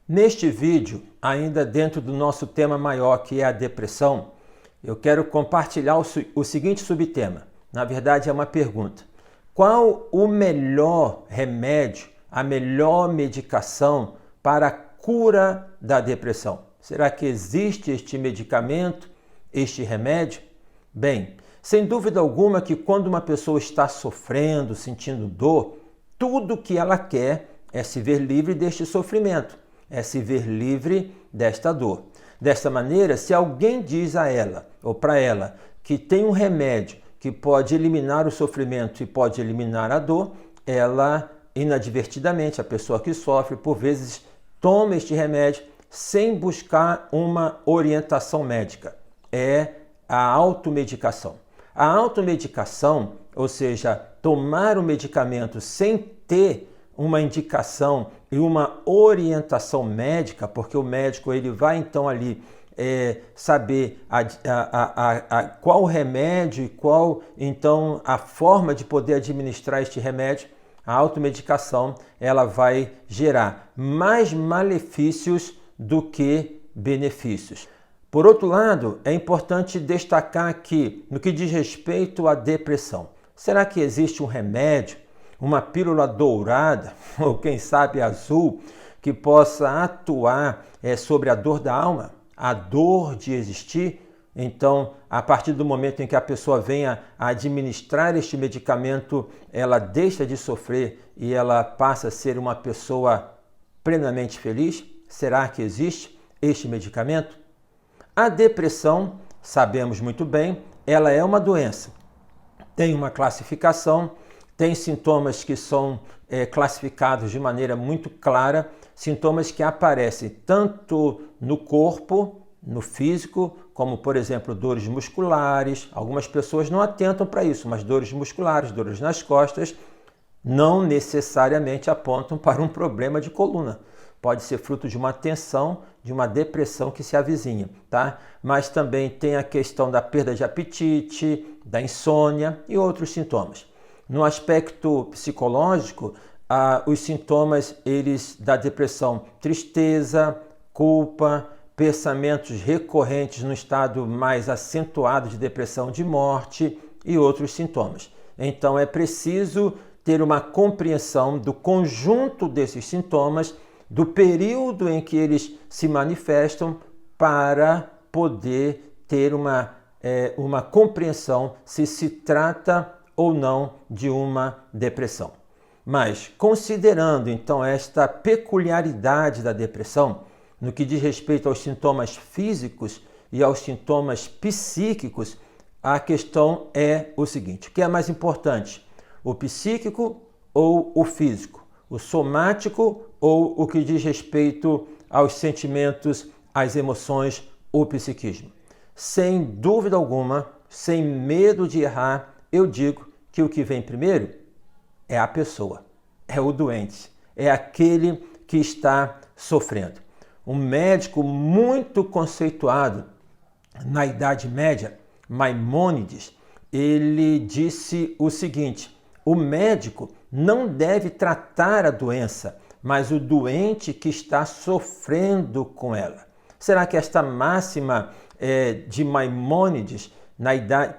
Neste vídeo, ainda dentro do nosso tema maior, que é a depressão, eu quero compartilhar o seguinte subtema. Na verdade, é uma pergunta. Qual o melhor remédio, a melhor medicação para a cura da depressão? Será que existe este medicamento, este remédio? Bem, sem dúvida alguma que quando uma pessoa está sofrendo, sentindo dor, tudo que ela quer é se ver livre deste sofrimento, é se ver livre desta dor. Desta maneira, se alguém diz a ela ou para ela que tem um remédio que pode eliminar o sofrimento e pode eliminar a dor, ela inadvertidamente, a pessoa que sofre, por vezes toma este remédio sem buscar uma orientação médica. É a automedicação. A automedicação, ou seja, tomar o medicamento sem ter uma indicação e uma orientação médica, porque o médico ele vai então ali saber qual remédio e qual então a forma de poder administrar este remédio. A automedicação ela vai gerar mais malefícios do que benefícios. Por outro lado, é importante destacar que, no que diz respeito à depressão, será que existe um remédio, uma pílula dourada, ou quem sabe azul, que possa atuar sobre a dor da alma, a dor de existir? Então, a partir do momento em que a pessoa venha a administrar este medicamento, ela deixa de sofrer e ela passa a ser uma pessoa plenamente feliz? Será que existe este medicamento? A depressão, sabemos muito bem, ela é uma doença. Tem uma classificação, tem sintomas que são classificados de maneira muito clara, sintomas que aparecem tanto no corpo, no físico, como, por exemplo, dores musculares. Algumas pessoas não atentam para isso, mas dores musculares, dores nas costas, não necessariamente apontam para um problema de coluna. Pode ser fruto de uma tensão, de uma depressão que se avizinha, tá? Mas também tem a questão da perda de apetite, da insônia e outros sintomas. No aspecto psicológico, os sintomas da depressão, tristeza, culpa, pensamentos recorrentes no estado mais acentuado de depressão, de morte e outros sintomas. Então é preciso ter uma compreensão do conjunto desses sintomas, do período em que eles se manifestam, para poder ter uma compreensão se trata ou não de uma depressão. Mas, considerando então esta peculiaridade da depressão, no que diz respeito aos sintomas físicos e aos sintomas psíquicos, a questão é o seguinte: o que é mais importante, o psíquico ou o físico? O somático ou o que diz respeito aos sentimentos, às emoções, o psiquismo? Sem dúvida alguma, sem medo de errar, eu digo que o que vem primeiro é a pessoa, é o doente, é aquele que está sofrendo. Um médico muito conceituado na Idade Média, Maimônides, ele disse o seguinte: o médico não deve tratar a doença, mas o doente que está sofrendo com ela. Será que esta máxima de Maimônides,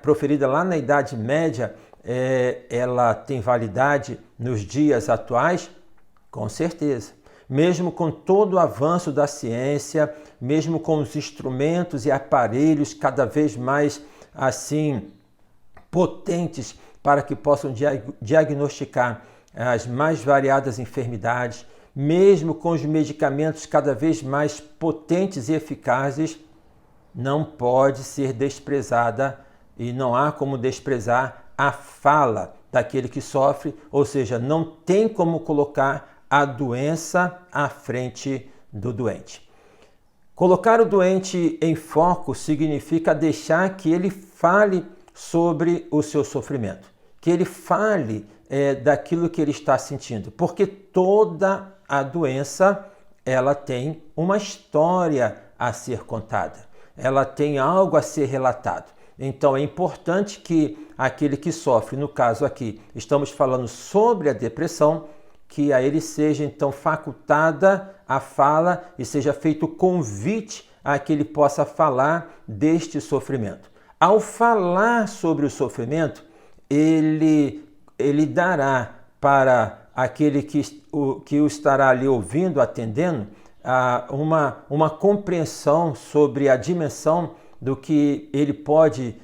proferida lá na Idade Média, ela tem validade nos dias atuais? Com certeza. Mesmo com todo o avanço da ciência, mesmo com os instrumentos e aparelhos cada vez mais assim potentes para que possam diagnosticar as mais variadas enfermidades, mesmo com os medicamentos cada vez mais potentes e eficazes, não pode ser desprezada e não há como desprezar a fala daquele que sofre, ou seja, não tem como colocar a doença à frente do doente. Colocar o doente em foco significa deixar que ele fale sobre o seu sofrimento, que ele fale daquilo que ele está sentindo, porque toda a doença ela tem uma história a ser contada, ela tem algo a ser relatado. Então é importante que aquele que sofre, no caso aqui, estamos falando sobre a depressão, que a ele seja então facultada a fala e seja feito o convite a que ele possa falar deste sofrimento. Ao falar sobre o sofrimento, ele dará para aquele que o estará ali ouvindo, atendendo, uma compreensão sobre a dimensão do que ele pode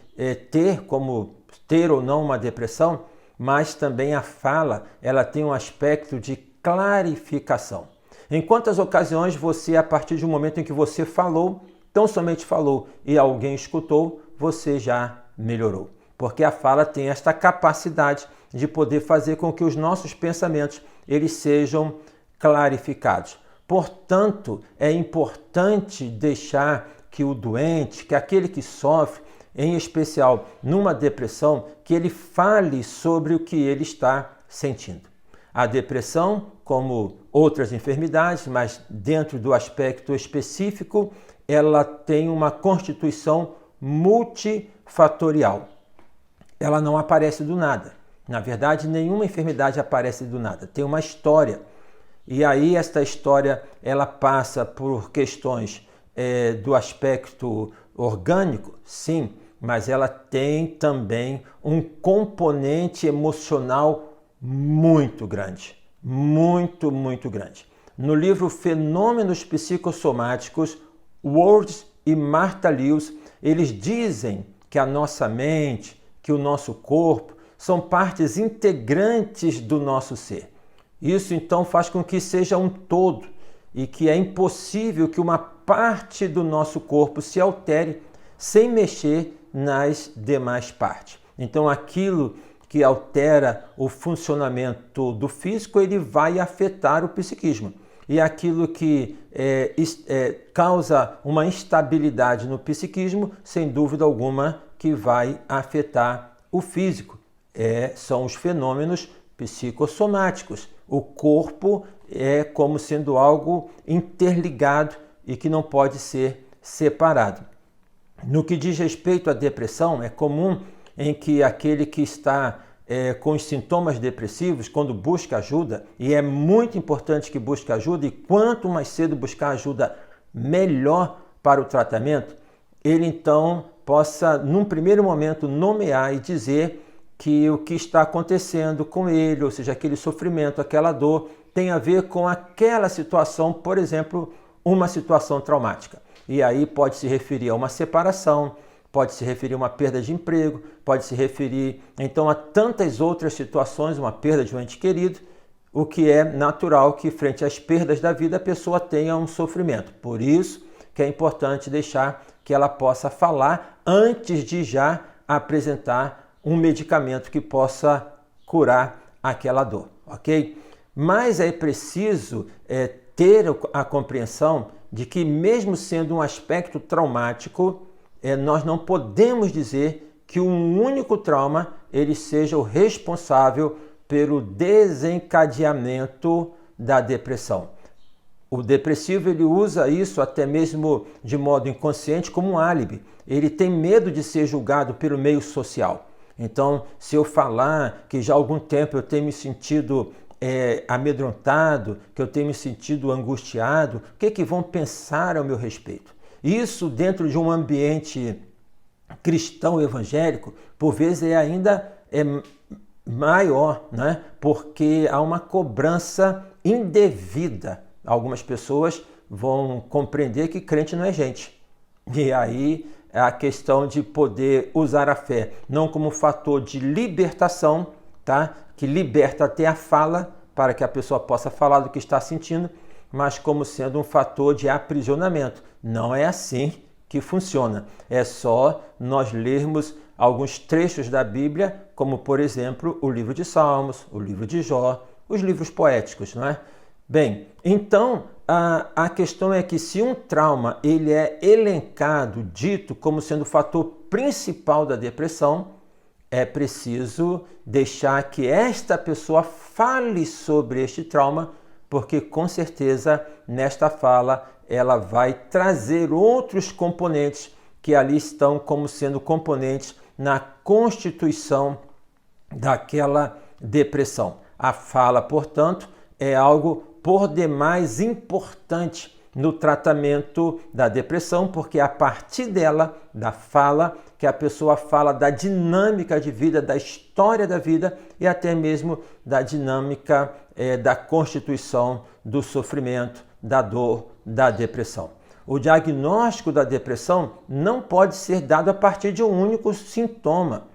ter, como ter ou não uma depressão, mas também a fala, ela tem um aspecto de clarificação. Em quantas ocasiões você, a partir de um momento em que você falou, tão somente falou e alguém escutou, você já melhorou. Porque a fala tem esta capacidade de poder fazer com que os nossos pensamentos eles sejam clarificados. Portanto, é importante deixar que o doente, que aquele que sofre, em especial numa depressão, que ele fale sobre o que ele está sentindo. A depressão, como outras enfermidades, mas dentro do aspecto específico, ela tem uma constituição multifatorial. Ela não aparece do nada. Na verdade, nenhuma enfermidade aparece do nada. Tem uma história. E aí esta história ela passa por questões do aspecto orgânico, sim, mas ela tem também um componente emocional muito grande. Muito, muito grande. No livro Fenômenos Psicossomáticos, Words e Martha Lewis, eles dizem que a nossa mente, que o nosso corpo são partes integrantes do nosso ser. Isso então faz com que seja um todo e que é impossível que uma parte do nosso corpo se altere sem mexer nas demais partes. Então aquilo que altera o funcionamento do físico, ele vai afetar o psiquismo. E aquilo que causa uma instabilidade no psiquismo, sem dúvida alguma, que vai afetar o físico. São os fenômenos psicossomáticos. O corpo é como sendo algo interligado e que não pode ser separado. No que diz respeito à depressão, é comum em que aquele que está com os sintomas depressivos, quando busca ajuda, e é muito importante que busque ajuda, e quanto mais cedo buscar ajuda, melhor para o tratamento, ele então possa, num primeiro momento, nomear e dizer que o que está acontecendo com ele, ou seja, aquele sofrimento, aquela dor, tem a ver com aquela situação, por exemplo, uma situação traumática. E aí pode se referir a uma separação, pode se referir a uma perda de emprego, pode se referir então a tantas outras situações, uma perda de um ente querido, o que é natural que frente às perdas da vida a pessoa tenha um sofrimento. Por isso que é importante deixar que ela possa falar antes de já apresentar um medicamento que possa curar aquela dor, ok? Mas é preciso ter a compreensão de que mesmo sendo um aspecto traumático, nós não podemos dizer que um único trauma ele seja o responsável pelo desencadeamento da depressão. O depressivo ele usa isso até mesmo de modo inconsciente como um álibi. Ele tem medo de ser julgado pelo meio social. Então, se eu falar que já há algum tempo eu tenho me sentido amedrontado, que eu tenho me sentido angustiado, o que vão pensar ao meu respeito? Isso dentro de um ambiente cristão evangélico, por vezes ainda maior, né? Porque há uma cobrança indevida. Algumas pessoas vão compreender que crente não é gente. E aí é a questão de poder usar a fé não como fator de libertação, tá? Que liberta até a fala, para que a pessoa possa falar do que está sentindo, mas como sendo um fator de aprisionamento. Não é assim que funciona. É só nós lermos alguns trechos da Bíblia, como por exemplo o livro de Salmos, o livro de Jó, os livros poéticos, não é? Bem, então a questão é que se um trauma ele é elencado, dito como sendo o fator principal da depressão, é preciso deixar que esta pessoa fale sobre este trauma, porque com certeza nesta fala ela vai trazer outros componentes que ali estão como sendo componentes na constituição daquela depressão. A fala, portanto, é algo por demais importante no tratamento da depressão, porque é a partir dela, da fala, que a pessoa fala da dinâmica de vida, da história da vida e até mesmo da dinâmica da constituição do sofrimento, da dor, da depressão. O diagnóstico da depressão não pode ser dado a partir de um único sintoma.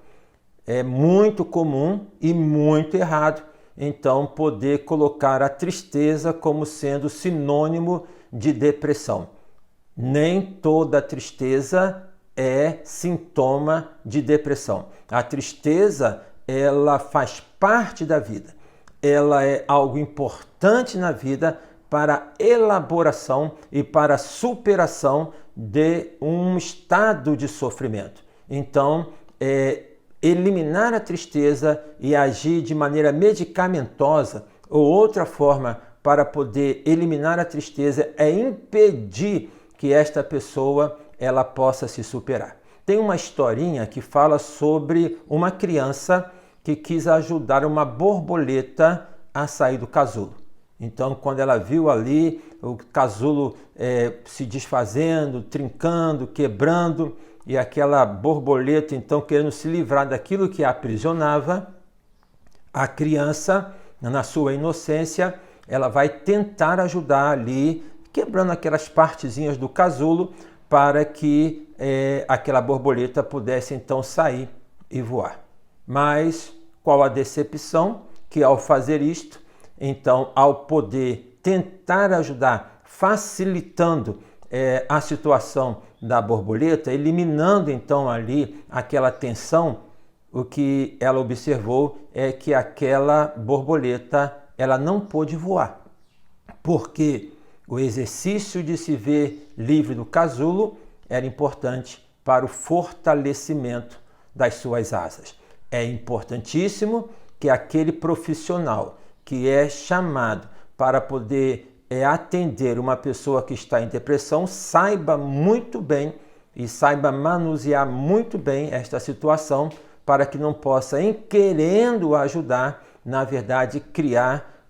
É muito comum e muito errado, então, poder colocar a tristeza como sendo sinônimo de depressão. Nem toda tristeza é sintoma de depressão. A tristeza, ela faz parte da vida. Ela é algo importante na vida para a elaboração e para a superação de um estado de sofrimento. Então, eliminar a tristeza e agir de maneira medicamentosa ou outra forma para poder eliminar a tristeza é impedir que esta pessoa ela possa se superar. Tem uma historinha que fala sobre uma criança que quis ajudar uma borboleta a sair do casulo. Então, quando ela viu ali o casulo se desfazendo, trincando, quebrando, e aquela borboleta, então, querendo se livrar daquilo que a aprisionava, a criança, na sua inocência, ela vai tentar ajudar ali, quebrando aquelas partezinhas do casulo, para que aquela borboleta pudesse, então, sair e voar. Mas, qual a decepção? Que ao fazer isto, então, ao poder tentar ajudar, facilitando a situação da borboleta, eliminando então ali aquela tensão, o que ela observou é que aquela borboleta ela não pôde voar, porque o exercício de se ver livre do casulo era importante para o fortalecimento das suas asas. É importantíssimo que aquele profissional que é chamado para poder atender uma pessoa que está em depressão saiba muito bem e saiba manusear muito bem esta situação para que não possa, em querendo ajudar, na verdade, criar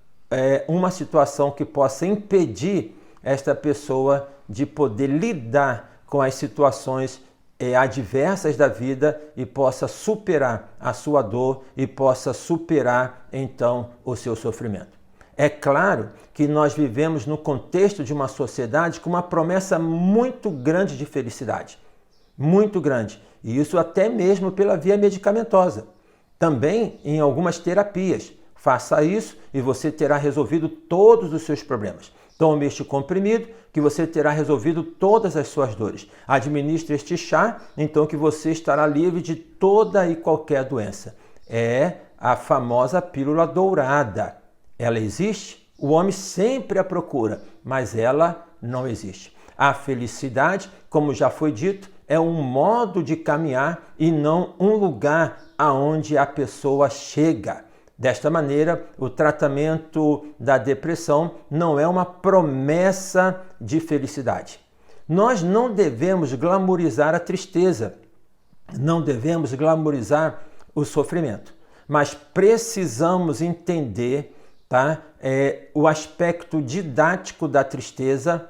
uma situação que possa impedir esta pessoa de poder lidar com as situações adversas da vida e possa superar a sua dor e possa superar, então, o seu sofrimento. É claro que nós vivemos no contexto de uma sociedade com uma promessa muito grande de felicidade, muito grande, e isso até mesmo pela via medicamentosa. Também em algumas terapias. Faça isso e você terá resolvido todos os seus problemas. Tome este comprimido que você terá resolvido todas as suas dores. Administre este chá, então que você estará livre de toda e qualquer doença. É a famosa pílula dourada. Ela existe? O homem sempre a procura, mas ela não existe. A felicidade, como já foi dito, é um modo de caminhar e não um lugar aonde a pessoa chega. Desta maneira, o tratamento da depressão não é uma promessa de felicidade. Nós não devemos glamorizar a tristeza, não devemos glamorizar o sofrimento, mas precisamos entender o aspecto didático da tristeza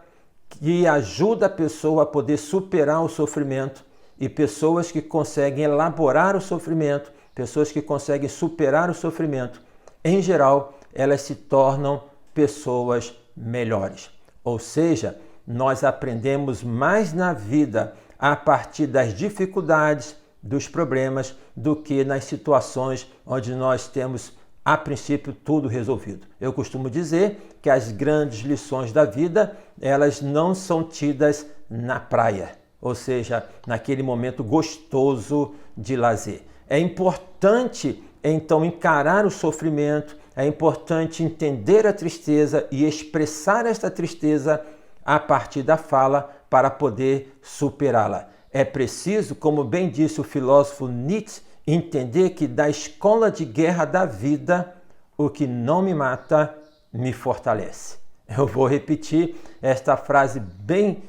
que ajuda a pessoa a poder superar o sofrimento e pessoas que conseguem elaborar o sofrimento, pessoas que conseguem superar o sofrimento, em geral, elas se tornam pessoas melhores. Ou seja, nós aprendemos mais na vida a partir das dificuldades, dos problemas, do que nas situações onde nós temos a princípio tudo resolvido. Eu costumo dizer que as grandes lições da vida, elas não são tidas na praia, ou seja, naquele momento gostoso de lazer. É importante, então, encarar o sofrimento, é importante entender a tristeza e expressar esta tristeza a partir da fala para poder superá-la. É preciso, como bem disse o filósofo Nietzsche, entender que da escola de guerra da vida, o que não me mata, me fortalece. Eu vou repetir esta frase bem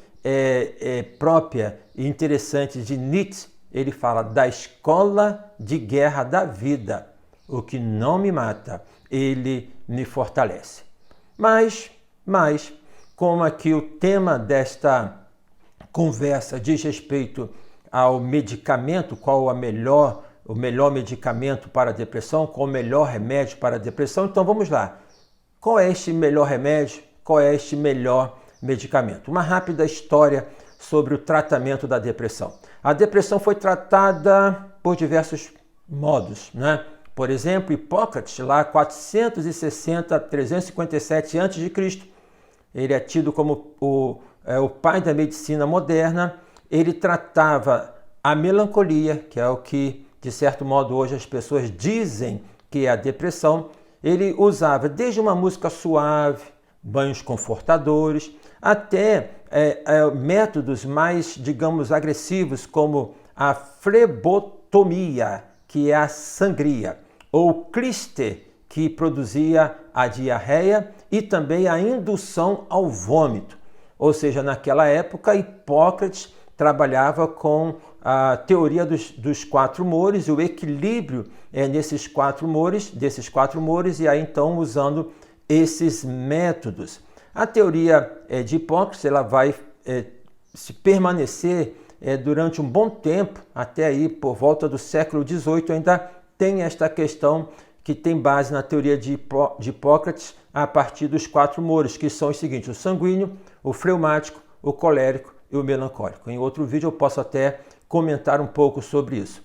própria e interessante de Nietzsche. Ele fala da escola de guerra da vida, o que não me mata, ele me fortalece. Mas, como aqui o tema desta conversa diz respeito ao medicamento, qual o melhor medicamento para a depressão, qual o melhor remédio para a depressão, então vamos lá. Qual é este melhor remédio? Qual é este melhor medicamento? Uma rápida história sobre o tratamento da depressão. A depressão foi tratada por diversos modos, né? Por exemplo, Hipócrates, lá 460 a 357 a.C., ele é tido como o pai da medicina moderna. Ele tratava a melancolia, que é o que, de certo modo, hoje as pessoas dizem que é a depressão. Ele usava desde uma música suave, banhos confortadores, até métodos mais, digamos, agressivos, como a flebotomia, que é a sangria, ou cliste, que produzia a diarreia, e também a indução ao vômito. Ou seja, naquela época, Hipócrates trabalhava com a teoria dos quatro humores, o equilíbrio desses quatro humores, e aí então usando esses métodos. A teoria de Hipócrates ela vai se permanecer durante um bom tempo, até aí por volta do século XVIII, ainda tem esta questão que tem base na teoria de Hipócrates a partir dos quatro humores, que são os seguintes: o sanguíneo, o fleumático, o colérico e o melancólico. Em outro vídeo eu posso até comentar um pouco sobre isso.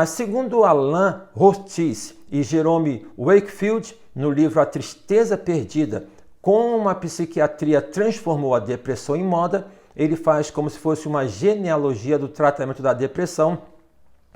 Segundo Alain Ortiz e Jerome Wakefield, no livro A Tristeza Perdida, como a psiquiatria transformou a depressão em moda, ele faz como se fosse uma genealogia do tratamento da depressão,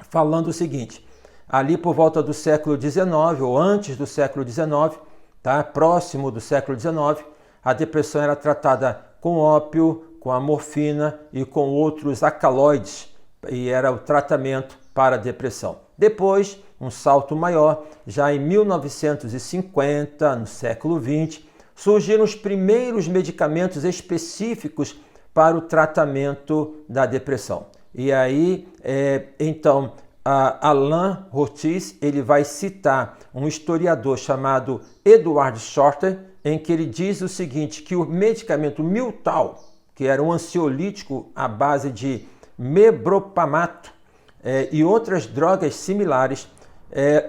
falando o seguinte: ali por volta do século XIX, ou antes do século XIX, tá? Próximo do século XIX, a depressão era tratada com ópio, com a morfina e com outros alcaloides, e era o tratamento para a depressão. Depois, um salto maior, já em 1950, no século XX, surgiram os primeiros medicamentos específicos para o tratamento da depressão. E aí, então, Alain Ortiz ele vai citar um historiador chamado Edward Shorter, em que ele diz o seguinte, que o medicamento Miltal, que era um ansiolítico à base de mebropamato e outras drogas similares,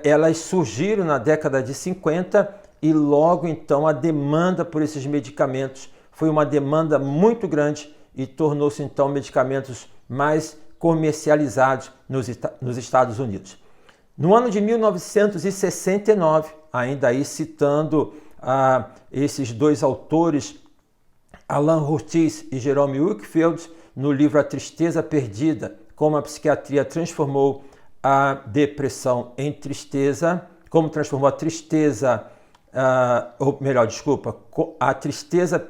elas surgiram na década de 50 e logo então a demanda por esses medicamentos foi uma demanda muito grande e tornou-se então medicamentos mais comercializados nos Estados Unidos. No ano de 1969, ainda aí citando esses dois autores, Alain Ortiz e Jerome Wakefield, no livro A Tristeza Perdida, como a psiquiatria transformou a depressão em tristeza, como transformou a tristeza, a tristeza,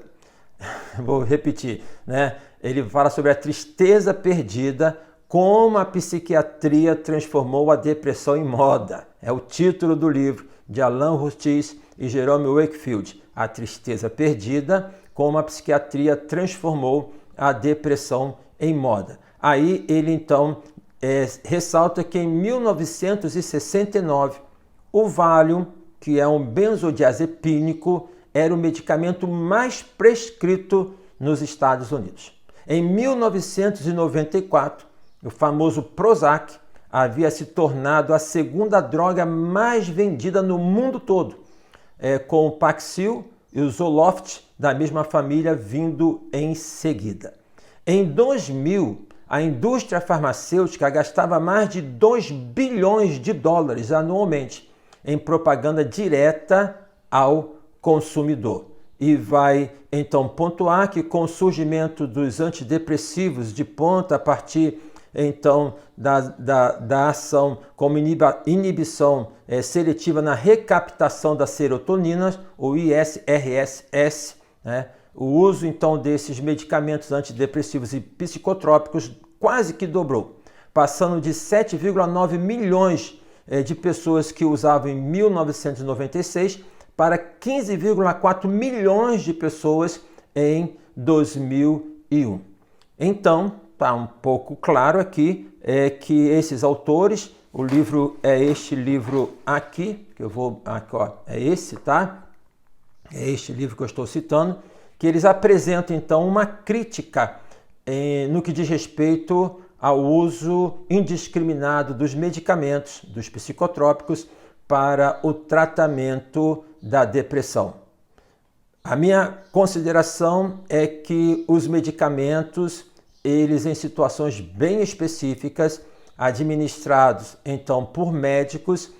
vou repetir, né? Ele fala sobre a tristeza perdida, como a psiquiatria transformou a depressão em moda. É o título do livro de Alain Ortiz e Jerome Wakefield, A Tristeza Perdida, como a psiquiatria transformou a depressão em moda. Aí ele então ressalta que em 1969 o Valium, que é um benzodiazepínico, era o medicamento mais prescrito nos Estados Unidos. Em 1994, o famoso Prozac havia se tornado a segunda droga mais vendida no mundo todo, com o Paxil e o Zoloft da mesma família vindo em seguida. Em 2000, a indústria farmacêutica gastava mais de 2 bilhões de dólares anualmente em propaganda direta ao consumidor. E vai então pontuar que com o surgimento dos antidepressivos de ponta a partir então da ação como inibição seletiva na recaptação da serotonina, o ISRSS, né? O uso então desses medicamentos antidepressivos e psicotrópicos quase que dobrou, passando de 7,9 milhões de pessoas que usavam em 1996 para 15,4 milhões de pessoas em 2001. Então, está um pouco claro aqui que esses autores, o livro é este livro aqui, que eu vou, aqui, ó, é esse, tá? é este livro que eu estou citando, que eles apresentam então uma crítica no que diz respeito ao uso indiscriminado dos medicamentos, dos psicotrópicos, para o tratamento da depressão. A minha consideração é que os medicamentos, eles em situações bem específicas, administrados então por médicos,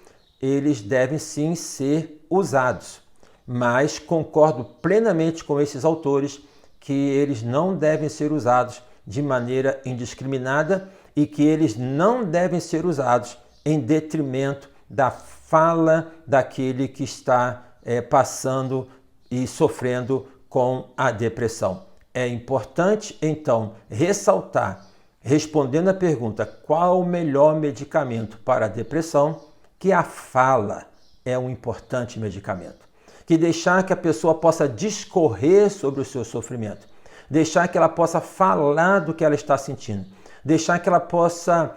eles devem sim ser usados. Mas concordo plenamente com esses autores que eles não devem ser usados de maneira indiscriminada e que eles não devem ser usados em detrimento da fala daquele que está passando e sofrendo com a depressão. É importante, então, ressaltar, respondendo à pergunta qual o melhor medicamento para a depressão, que a fala é um importante medicamento. Que deixar que a pessoa possa discorrer sobre o seu sofrimento, deixar que ela possa falar do que ela está sentindo, deixar que ela possa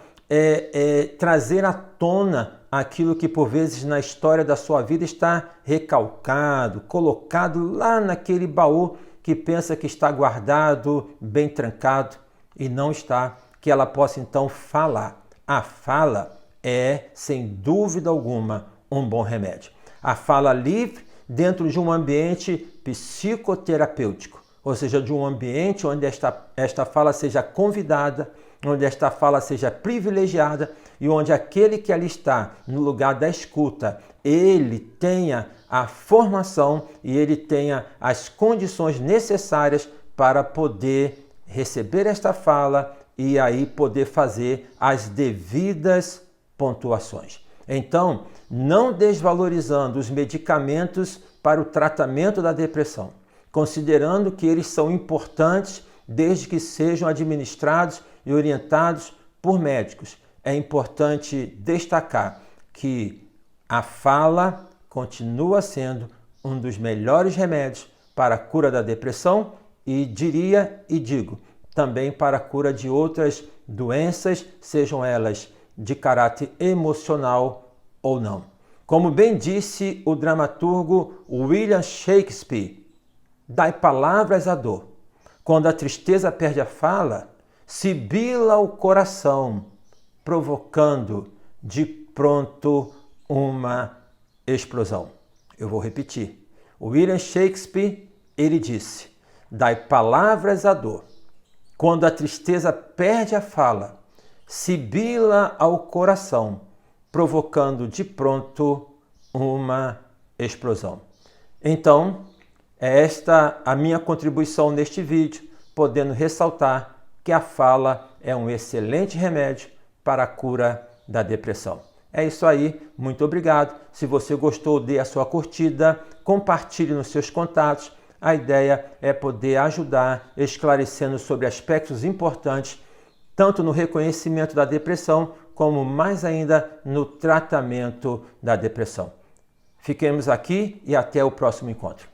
trazer à tona aquilo que por vezes na história da sua vida está recalcado, colocado lá naquele baú que pensa que está guardado, bem trancado e não está, que ela possa então falar. A fala é, sem dúvida alguma, um bom remédio. A fala livre dentro de um ambiente psicoterapêutico, ou seja, de um ambiente onde esta fala seja convidada, onde esta fala seja privilegiada e onde aquele que ali está no lugar da escuta, ele tenha a formação e ele tenha as condições necessárias para poder receber esta fala e aí poder fazer as devidas pontuações. Então, não desvalorizando os medicamentos para o tratamento da depressão, considerando que eles são importantes desde que sejam administrados e orientados por médicos. É importante destacar que a fala continua sendo um dos melhores remédios para a cura da depressão e digo, também para a cura de outras doenças, sejam elas de caráter emocional ou não. Como bem disse o dramaturgo William Shakespeare, dai palavras à dor. Quando a tristeza perde a fala, sibila o coração, provocando de pronto uma explosão. Eu vou repetir. William Shakespeare, ele disse, dai palavras à dor. Quando a tristeza perde a fala, sibila ao coração, provocando de pronto uma explosão. Então, é esta a minha contribuição neste vídeo, podendo ressaltar que a fala é um excelente remédio para a cura da depressão. É isso aí, muito obrigado. Se você gostou, dê a sua curtida, compartilhe nos seus contatos. A ideia é poder ajudar esclarecendo sobre aspectos importantes, tanto no reconhecimento da depressão, como mais ainda no tratamento da depressão. Fiquemos aqui e até o próximo encontro.